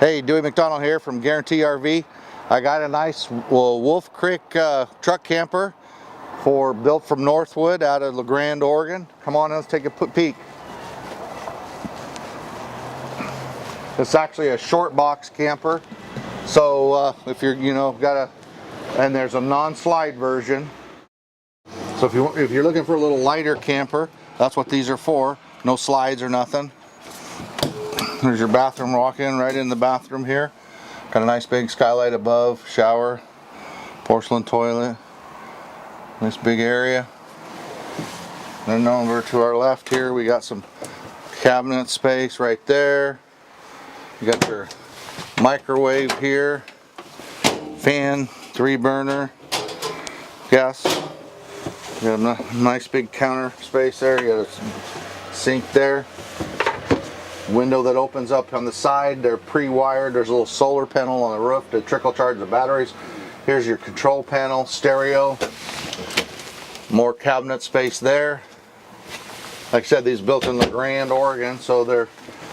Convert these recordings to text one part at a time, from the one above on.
Hey, Dewy.McDonald here from Guaranty RV. I got a nice Wolf Creek truck camper built from Northwood out of La Grande, Oregon. Come on, let's take a peek. It's actually a short box camper. So if you're, and there's a non-slide version. So if you're looking for a little lighter camper, that's what these are for. No slides or nothing. There's your bathroom walk-in right in the bathroom here. Got a nice big skylight above, shower, porcelain toilet. Nice big area. And then over to our left here, we got some cabinet space right there. You got your microwave here, fan, 3-burner, gas. You got a nice big counter space there. You got a sink there. Window that opens up on the side. They're pre-wired. There's a little solar panel on the roof to trickle charge the batteries. Here's your control panel, stereo. More cabinet space there. Like I said, these built in La Grande, Oregon, so they're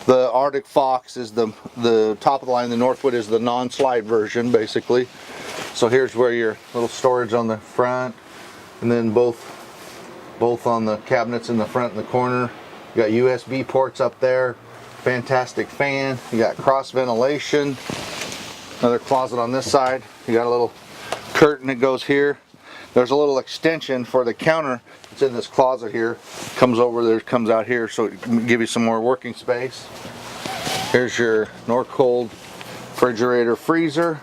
the Arctic Fox is the top of the line. The Northwood is the non-slide version, basically. So here's where your little storage on the front, and then both on the cabinets in the front and the corner. You got USB ports up there. Fantastic fan. You got cross ventilation. Another closet on this side. You got a little curtain that goes here. There's a little extension for the counter. It's in this closet here. Comes over there, comes out here, so it can give you some more working space. Here's your Northwood refrigerator freezer.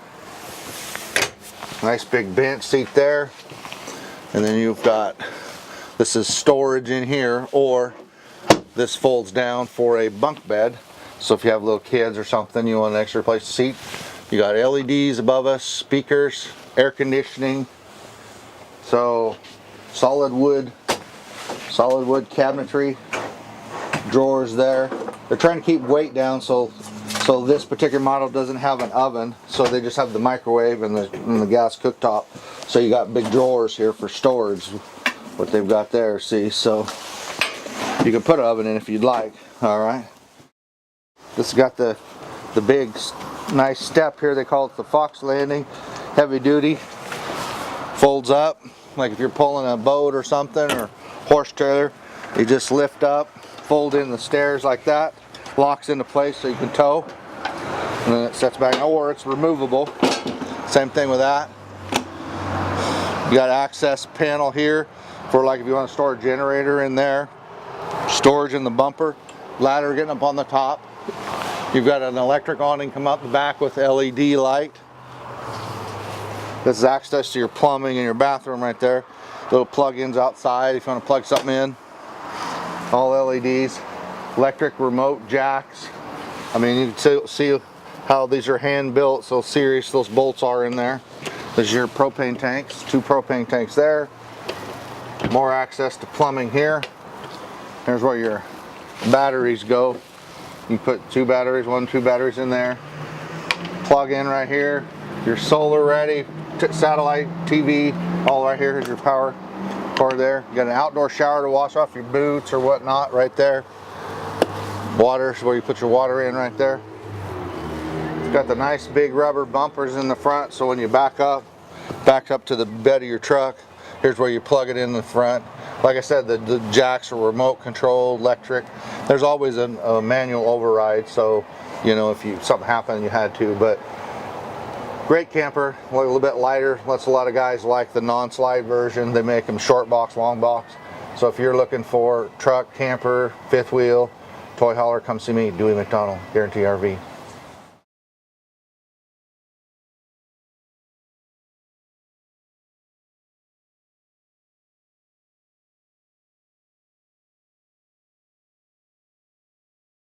Nice big bench seat there. And then you've got, this is storage in here, or this folds down for a bunk bed. So if you have little kids or something, you want an extra place to seat. You got LEDs above us, speakers, air conditioning. So solid wood cabinetry, drawers there. They're trying to keep weight down, so this particular model doesn't have an oven, so they just have the microwave and the gas cooktop. So you got big drawers here for storage, what they've got there, see, so you can put an oven in if you'd like. Alright. This has got the big nice step here. They call it the Fox Landing. Heavy duty. Folds up. Like if you're pulling a boat or something, or horse trailer, you just lift up, fold in the stairs like that. Locks into place so you can tow. And then it sets back, or it's removable. Same thing with that. You got access panel here for like if you want to store a generator in there. Storage in the bumper, ladder getting up on the top. You've got an electric awning come up the back with LED light. This is access to your plumbing in your bathroom right there. Little plug-ins outside if you want to plug something in. All LEDs. Electric remote jacks. I mean, you can see how these are hand built, so serious those bolts are in there. There's your propane tanks, 2 propane tanks there. More access to plumbing here. Here's where your batteries go. You put 2 batteries, 2 batteries in there. Plug in right here. Your solar ready, satellite, TV, all right here. Here's your power cord there. You got an outdoor shower to wash off your boots or whatnot right there. Water is where you put your water in right there. It's got the nice big rubber bumpers in the front, so when you back up to the bed of your truck, here's where you plug it in the front. Like I said, the jacks are remote controlled, electric. There's always a manual override, so if something happened you had to. But great camper, a little bit lighter. A lot of guys like the non-slide version. They make them short box, long box. So if you're looking for truck, camper, 5th wheel, toy hauler, come see me, Dewy.McDonald, Guaranty RV.